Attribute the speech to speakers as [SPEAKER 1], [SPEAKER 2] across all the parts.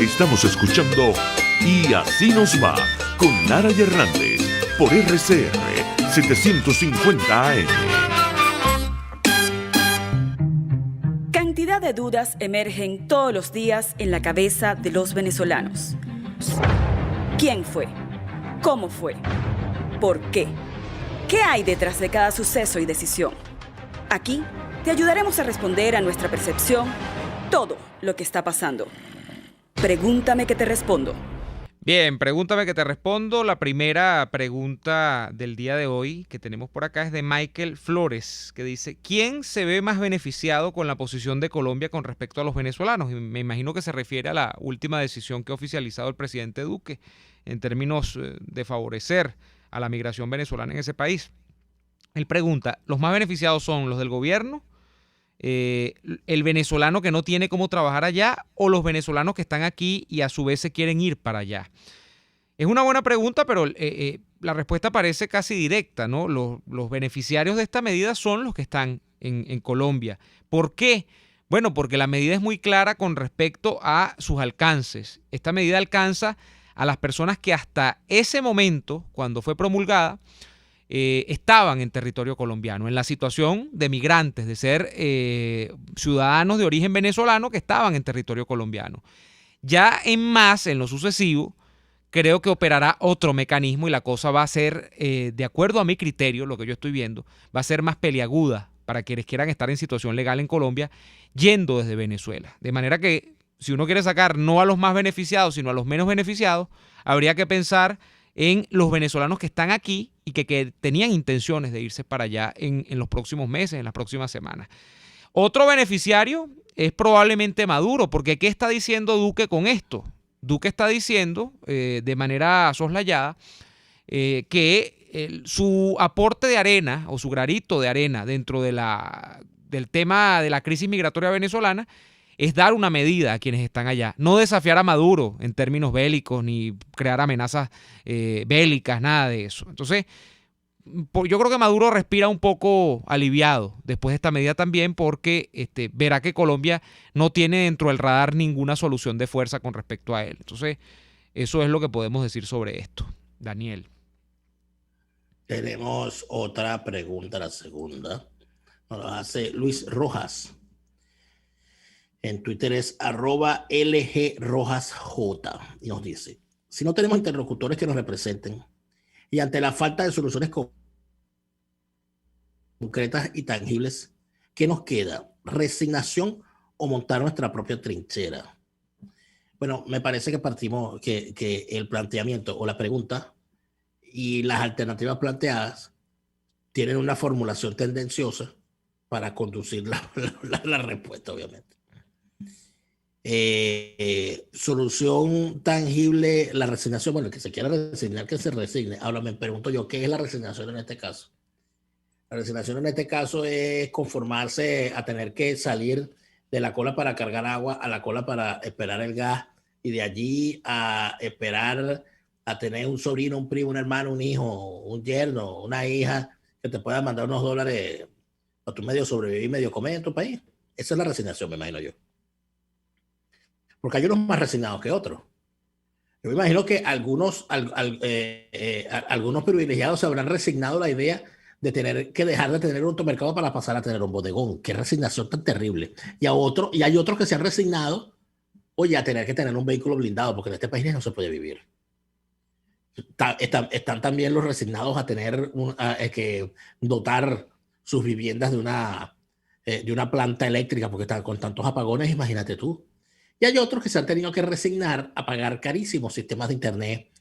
[SPEAKER 1] Estamos escuchando Y Así Nos Va con Nara y Hernández por RCR 750 AM.
[SPEAKER 2] Cantidad de dudas emergen todos los días en la cabeza de los venezolanos. ¿Quién fue? ¿Cómo fue? ¿Por qué? ¿Qué hay detrás de cada suceso y decisión? Aquí te ayudaremos a responder a nuestra percepción todo lo que está pasando. Pregúntame que te respondo.
[SPEAKER 3] Bien, pregúntame que te respondo. La primera pregunta del día de hoy que tenemos por acá es de Michael Flores, que dice: ¿quién se ve más beneficiado con la posición de Colombia con respecto a los venezolanos? Y me imagino que se refiere a la última decisión que ha oficializado el presidente Duque en términos de favorecer a la migración venezolana en ese país. Él pregunta: ¿los más beneficiados son los del gobierno, el venezolano que no tiene cómo trabajar allá, o los venezolanos que están aquí y a su vez se quieren ir para allá? Es una buena pregunta, pero la respuesta parece casi directa, ¿no? Los beneficiarios de esta medida son los que están en Colombia. ¿Por qué? Bueno, porque la medida es muy clara con respecto a sus alcances. Esta medida alcanza a las personas que hasta ese momento, cuando fue promulgada, estaban en territorio colombiano, en la situación de migrantes, de ser ciudadanos de origen venezolano que estaban en territorio colombiano. Ya en lo sucesivo, creo que operará otro mecanismo y la cosa va a ser, de acuerdo a mi criterio, lo que yo estoy viendo, va a ser más peliaguda para quienes quieran estar en situación legal en Colombia, yendo desde Venezuela. De manera que, si uno quiere sacar no a los más beneficiados, sino a los menos beneficiados, habría que pensar en los venezolanos que están aquí y que tenían intenciones de irse para allá en los próximos meses, en las próximas semanas. Otro beneficiario es probablemente Maduro, porque ¿qué está diciendo Duque con esto? Duque está diciendo, de manera soslayada, que su aporte de arena o su granito de arena dentro del tema de la crisis migratoria venezolana es dar una medida a quienes están allá. No desafiar a Maduro en términos bélicos ni crear amenazas bélicas, nada de eso. Entonces, yo creo que Maduro respira un poco aliviado después de esta medida también, porque verá que Colombia no tiene dentro del radar ninguna solución de fuerza con respecto a él. Entonces, eso es lo que podemos decir sobre esto. Daniel.
[SPEAKER 4] Tenemos otra pregunta, la segunda. Nos la hace Luis Rojas. En Twitter es @LGRojasJ y nos dice: si no tenemos interlocutores que nos representen y ante la falta de soluciones concretas y tangibles, ¿qué nos queda? ¿Resignación o montar nuestra propia trinchera? Bueno, me parece que partimos que el planteamiento o la pregunta y las alternativas planteadas tienen una formulación tendenciosa para conducir la respuesta, obviamente. Solución tangible, la resignación. Bueno, el que se quiera resignar, que se resigne. Ahora me pregunto yo, ¿qué es la resignación en este caso? La resignación en este caso es conformarse a tener que salir de la cola para cargar agua a la cola para esperar el gas, y de allí a esperar a tener un sobrino, un primo, un hermano, un hijo, un yerno, una hija que te pueda mandar unos dólares para tu medio sobrevivir, medio comer en tu país. Esa es la resignación, me imagino yo. Porque hay unos más resignados que otros. Yo me imagino que algunos privilegiados se habrán resignado a la idea de tener que dejar de tener un automercado para pasar a tener un bodegón. Qué resignación tan terrible. Y hay otros que se han resignado, oye, a tener que tener un vehículo blindado, porque en este país no se puede vivir. Están también los resignados a tener que dotar sus viviendas de una planta eléctrica, porque están con tantos apagones, imagínate tú. Y hay otros que se han tenido que resignar a pagar carísimos sistemas de internet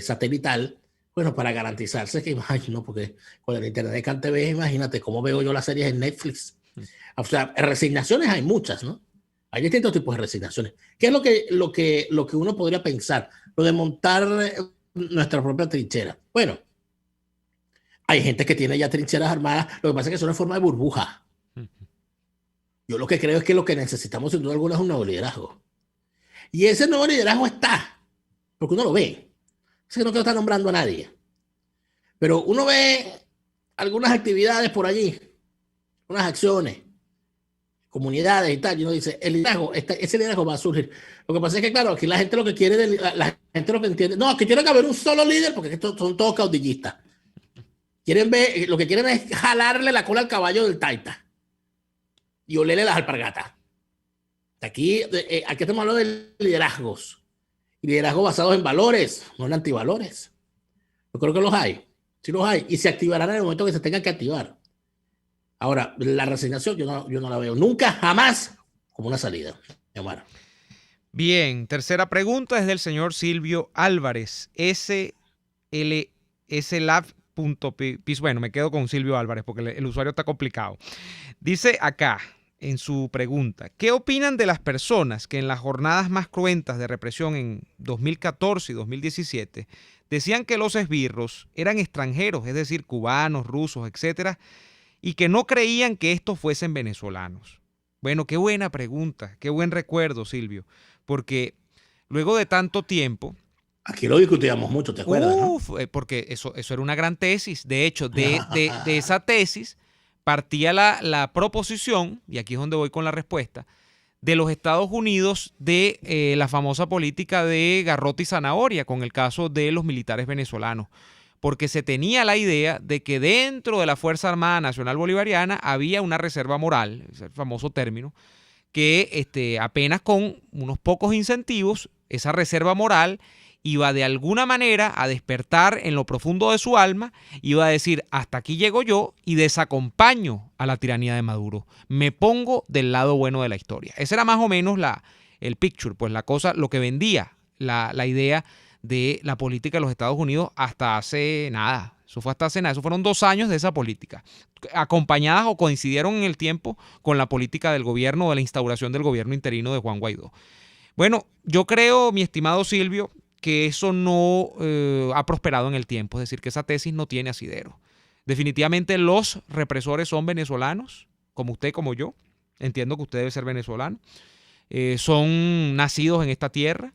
[SPEAKER 4] satelital, bueno, para garantizarse que, imagino, porque con el internet de CanTV, imagínate cómo veo yo las series en Netflix. O sea, resignaciones hay muchas, ¿no? Hay distintos tipos de resignaciones. ¿Qué es lo que uno podría pensar? Lo de montar nuestra propia trinchera. Bueno, hay gente que tiene ya trincheras armadas, lo que pasa es que son en forma de burbuja. Yo lo que creo es que lo que necesitamos sin duda alguna es un nuevo liderazgo. Y ese nuevo liderazgo está, porque uno lo ve. Es que no quiero estar nombrando a nadie. Pero uno ve algunas actividades por allí, unas acciones, comunidades y tal, y uno dice, el liderazgo, ese liderazgo va a surgir. Lo que pasa es que, claro, aquí la gente lo que quiere, la gente lo que entiende, no, que tiene que haber un solo líder, porque estos son todos caudillistas. Quieren ver, lo que quieren es jalarle la cola al caballo del taita y olerle las alpargatas. Aquí estamos hablando de liderazgos. Y liderazgos basados en valores, no en antivalores. Yo creo que los hay. Sí los hay. Y se activarán en el momento que se tengan que activar. Ahora, la resignación yo no la veo nunca, jamás, como una salida. Omar.
[SPEAKER 3] Bien, tercera pregunta es del señor Silvio Álvarez. slab.pis. Bueno, me quedo con Silvio Álvarez porque el usuario está complicado. Dice acá, en su pregunta, ¿qué opinan de las personas que en las jornadas más cruentas de represión en 2014 y 2017 decían que los esbirros eran extranjeros, es decir, cubanos, rusos, etcétera, y que no creían que estos fuesen venezolanos? Bueno, qué buena pregunta, qué buen recuerdo, Silvio, porque luego de tanto tiempo...
[SPEAKER 4] Aquí lo discutíamos mucho, ¿te acuerdas?
[SPEAKER 3] Porque eso era una gran tesis. De hecho, de esa tesis partía la proposición, y aquí es donde voy con la respuesta, de los Estados Unidos de la famosa política de garrote y zanahoria con el caso de los militares venezolanos. Porque se tenía la idea de que dentro de la Fuerza Armada Nacional Bolivariana había una reserva moral, ese famoso término, que apenas con unos pocos incentivos, esa reserva moral iba de alguna manera a despertar en lo profundo de su alma, iba a decir, hasta aquí llego yo y desacompaño a la tiranía de Maduro. Me pongo del lado bueno de la historia. Ese era más o menos el picture, pues la cosa, lo que vendía la idea de la política de los Estados Unidos hasta hace nada. Eso fue hasta hace nada. Eso fueron 2 años de esa política, acompañadas o coincidieron en el tiempo con la política del gobierno, de la instauración del gobierno interino de Juan Guaidó. Bueno, yo creo, mi estimado Silvio, que eso no ha prosperado en el tiempo, es decir, que esa tesis no tiene asidero. Definitivamente los represores son venezolanos, como usted, como yo. Entiendo que usted debe ser venezolano. Son nacidos en esta tierra,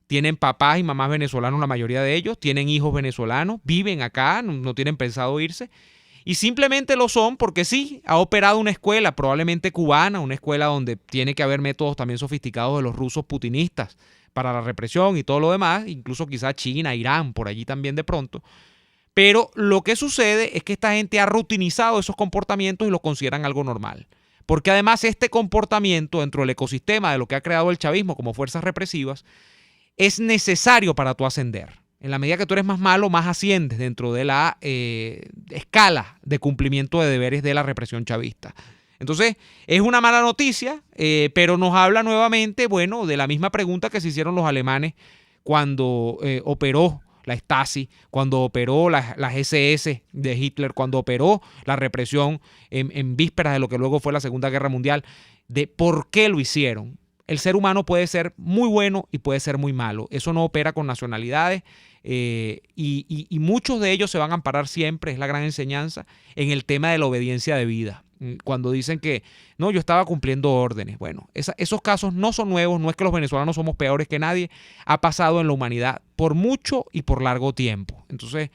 [SPEAKER 3] tienen papás y mamás venezolanos, la mayoría de ellos, tienen hijos venezolanos, viven acá, no tienen pensado irse. Y simplemente lo son porque sí, ha operado una escuela, probablemente cubana, una escuela donde tiene que haber métodos también sofisticados de los rusos putinistas para la represión y todo lo demás, incluso quizás China, Irán, por allí también de pronto. Pero lo que sucede es que esta gente ha rutinizado esos comportamientos y los consideran algo normal. Porque además este comportamiento dentro del ecosistema de lo que ha creado el chavismo como fuerzas represivas es necesario para tu ascender. En la medida que tú eres más malo, más asciendes dentro de la escala de cumplimiento de deberes de la represión chavista. Entonces, es una mala noticia, pero nos habla nuevamente, bueno, de la misma pregunta que se hicieron los alemanes cuando operó la Stasi, cuando operó las SS de Hitler, cuando operó la represión en vísperas de lo que luego fue la Segunda Guerra Mundial, de por qué lo hicieron. El ser humano puede ser muy bueno y puede ser muy malo. Eso no opera con nacionalidades y muchos de ellos se van a amparar siempre, es la gran enseñanza, en el tema de la obediencia de vida. Cuando dicen que no, yo estaba cumpliendo órdenes. Bueno, esos casos no son nuevos, no es que los venezolanos somos peores que nadie, ha pasado en la humanidad por mucho y por largo tiempo. Entonces,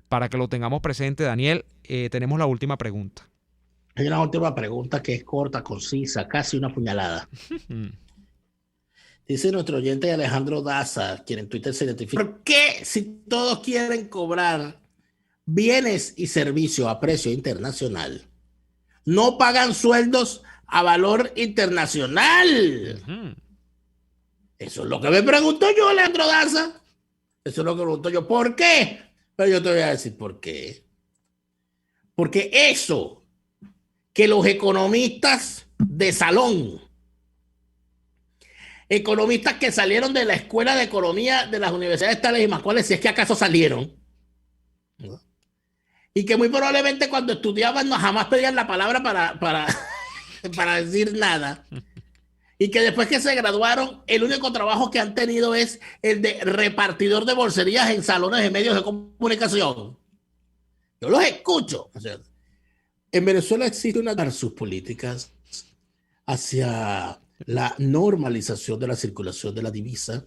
[SPEAKER 3] para que lo tengamos presente, Daniel, tenemos la última pregunta.
[SPEAKER 4] Hay una última pregunta que es corta, concisa, casi una puñalada. Dice nuestro oyente Alejandro Daza, quien en Twitter se identifica. ¿Por qué si todos quieren cobrar bienes y servicios a precio internacional, no pagan sueldos a valor internacional? Eso es lo que me pregunto yo, Alejandro Daza. Eso es lo que me pregunto yo. ¿Por qué? Pero yo te voy a decir por qué. Porque eso que los economistas de salón, economistas que salieron de la escuela de economía de las universidades tales y más cuales, si es que acaso salieron, ¿no? Y que muy probablemente cuando estudiaban no jamás pedían la palabra para decir nada, y que después que se graduaron el único trabajo que han tenido es el de repartidor de bolserías en salones de medios de comunicación. Yo los escucho. O sea, en Venezuela existe una de sus políticas hacia la normalización de la circulación de la divisa,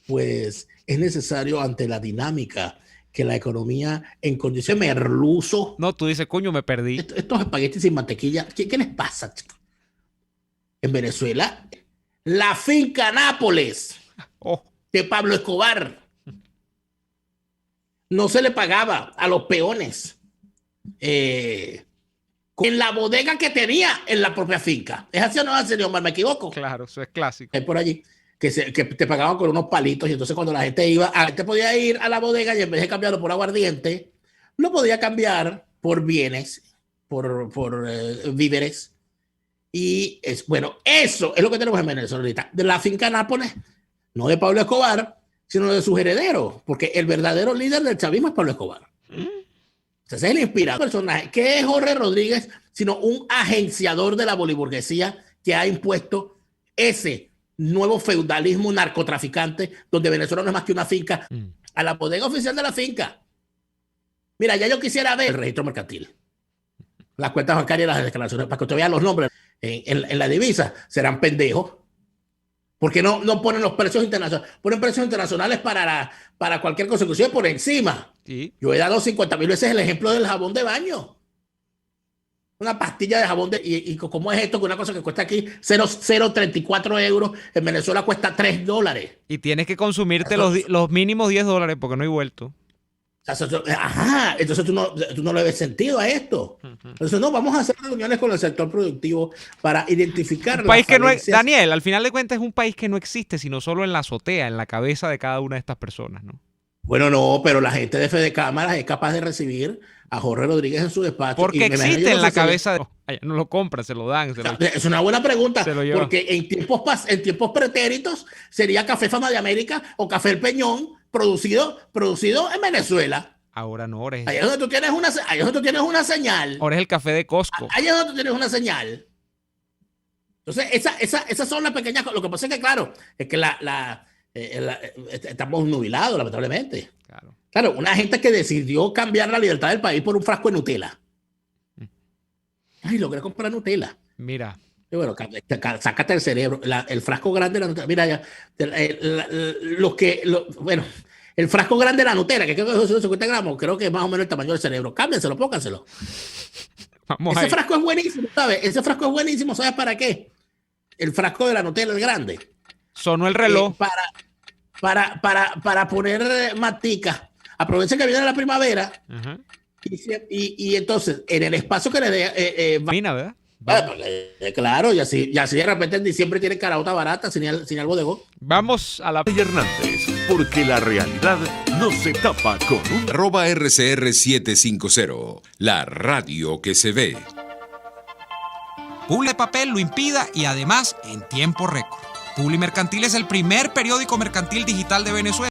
[SPEAKER 4] pues es necesario ante la dinámica que la economía en condiciones merluzo.
[SPEAKER 3] No, tú dices, coño, me perdí.
[SPEAKER 4] Estos espaguetis sin mantequilla, ¿qué les pasa, chicos? En Venezuela, la finca Nápoles de Pablo Escobar no se le pagaba a los peones en la bodega que tenía en la propia finca. ¿Es así o no es así, señor Omar? ¿Me equivoco?
[SPEAKER 3] Claro, eso es clásico.
[SPEAKER 4] Es por allí. Que te pagaban con unos palitos, y entonces cuando la gente iba, te podía ir a la bodega y en vez de cambiarlo por aguardiente, lo podía cambiar por bienes, por víveres. Y bueno, eso es lo que tenemos en Venezuela ahorita. De la finca Nápoles, no de Pablo Escobar, sino de sus herederos, porque el verdadero líder del chavismo es Pablo Escobar. Ese es el inspirador personaje. ¿Qué es Jorge Rodríguez? Sino un agenciador de la boliburguesía que ha impuesto ese nuevo feudalismo narcotraficante, donde Venezuela no es más que una finca, a la bodega oficial de la finca. Mira, ya yo quisiera ver el registro mercantil, las cuentas bancarias y las declaraciones, para que usted vea los nombres en la divisa. Serán pendejos, porque no ponen los precios internacionales, ponen precios internacionales para cualquier cosa, inclusive por encima. ¿Sí? Yo he dado 50,000 veces el ejemplo del jabón de baño. Una pastilla de jabón y ¿cómo es esto? Que una cosa que cuesta aquí 0,34 euros, en Venezuela cuesta $3.
[SPEAKER 3] Y tienes que consumirte los mínimos $10 porque no hay vuelto.
[SPEAKER 4] Ajá, entonces tú no le ves sentido a esto. Entonces no, vamos a hacer reuniones con el sector productivo para identificar
[SPEAKER 3] un país que no es, Daniel, al final de cuentas es un país que no existe, sino solo en la azotea, en la cabeza de cada una de estas personas, ¿no?
[SPEAKER 4] Bueno, no, pero la gente de Fede Cámaras es capaz de recibir a Jorge Rodríguez en su despacho.
[SPEAKER 3] Porque existe en la cabeza de... No lo compran, se lo dan.
[SPEAKER 4] Es una buena pregunta, porque en tiempos pretéritos sería Café Fama de América o Café El Peñón, producido en Venezuela.
[SPEAKER 3] Ahora no, ahora es...
[SPEAKER 4] Ahí es donde tú tienes una señal.
[SPEAKER 3] Ahora es el café de Costco.
[SPEAKER 4] Ahí es donde tú tienes una señal. Entonces, esas son las pequeñas cosas. Lo que pasa es que, claro, es que estamos nubilados, lamentablemente. Claro, una gente que decidió cambiar la libertad del país por un frasco de Nutella. Ay, logré comprar Nutella.
[SPEAKER 3] Mira.
[SPEAKER 4] Y bueno, sácate el cerebro. El frasco grande de la Nutella. Mira, ya. Bueno, el frasco grande de la Nutella, que creo que es 250 gramos, creo que es más o menos el tamaño del cerebro. Cámbienselo, pónganselo. Ese frasco es buenísimo, ¿sabes? Ese frasco es buenísimo, ¿sabes para qué? El frasco de la Nutella, el grande.
[SPEAKER 3] Sonó el reloj.
[SPEAKER 4] Para poner matica. Aprovechen que viene la primavera. Y entonces, en el espacio que le dé.
[SPEAKER 3] ¿verdad?
[SPEAKER 4] Claro, y así de repente en diciembre tienen caraota barata sin el bodegón.
[SPEAKER 3] Vamos a la...
[SPEAKER 1] Hernández, porque la realidad no se tapa con un...
[SPEAKER 5] @RCR750, la radio que se ve.
[SPEAKER 6] Publi de papel lo impida y además en tiempo récord. Publi Mercantil es el primer periódico mercantil digital de Venezuela.